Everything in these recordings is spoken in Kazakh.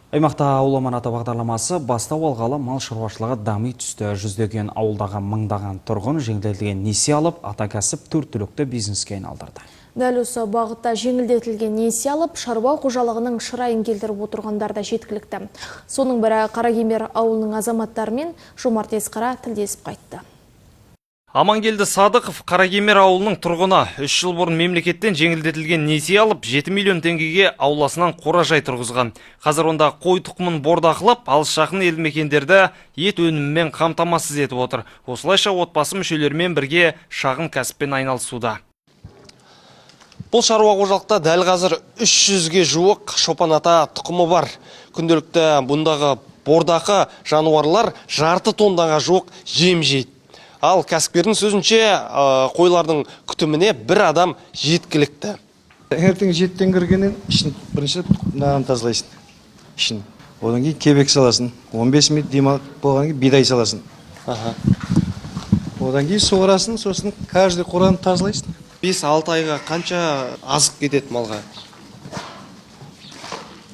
Аймақта ауыл аманаты бағдарламасы бастау алғалы мал шаруашылығы дами түсті. Жүздеген ауылдағы мыңдаған тұрғын жеңілдетілген несие алып, ата кәсіп төрт түлікті бизнеске айналдырды. Дәл осы бағытта жеңілдетілген несие алып, шаруа қожалығының шырайын келтіріп отырғандар да жеткілікті. Соның бірі Қаракемер ауылының азаматтарымен Жомарт Есқара тілдесіп қайтты. Амангелді Садықов Қаракемер ауылының тұрғыны 3 жыл бұрын мемлекеттен жеңілдетілген несие алып 7 миллион теңгеге ауласынан қоражай тұрғызған. Қазір онда қой тұқымын бордақылап, алыс жақын елді мекендерді ет өнімімен қамтамасыз етіп отыр. Осылайша отбасы мүшелерімен бірге шағын кәсіппен айналысуда. Бұл шаруа қожалықта дәл қазір 300-ге жуық шопан ата тұқымы бар. Күнделікті бұндағы бордақы жануарлар жарты тоннаға жуық жем жейді. Ал кәсіпкердің сөзінше қойлардың күтіміне бір адам жеткілікті. Ертең жеттен кіргеннен ішін бірінші мынаған тазалайсың. Ішін. Одан кейін кебек саласын. 15 минут демалып болған кейін бидай саласын. Одан кейін суарасын, сосын каждый қораны тазалайсың. 5-6 айға қанша азық кетеді малға?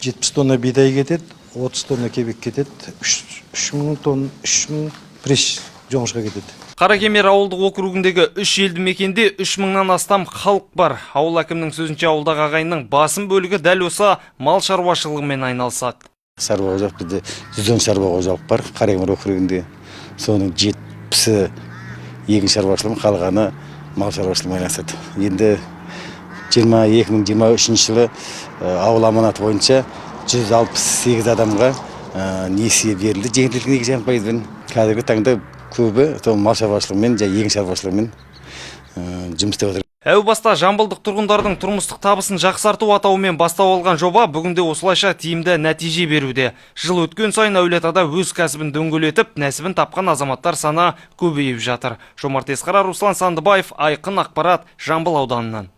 70 тонна бидай кетеді, 30 тонна кебек кетеді, 3000 тонна, 3000 пресс жоңышқа кетеді. Қаракемер ауылдық округіндегі 3 елді мекенде 3000-нан астам халық бар. Ауыл әкімнің сөзінше ауылдағы ағайынның басым бөлігі дәл осы мал шаруашылығымен айналысады. Шаруа қожалық бізде 110 шаруа қожалық бар Қаракемер округінде. Соның 70-і егін шаруашылығы, қалғаны мал шаруашылығымен айналысады. Енді 2023 жылы ауыл аманаты бойынша 168 адамға несие берілді. Жеңілдетілген 2,5%-бен. Қазіргі таңда көбі мал шаруашылығымен, егін шаруашылығымен жұмыс істеп отыр. Әу баста жамбылдық тұрғындардың тұрмыстық табысын жақсарту атауымен бастау алған жоба бүгінде осылайша тиімді нәтиже беруде. Жыл өткен сайын әулиеатада өз кәсібін дөңгелетіп, нәсібін тапқан азаматтар саны көбейіп жатыр. Жомарт Есқара, Руслан Сандыбаев, Айқын ақпарат, Жамбыл ауданынан.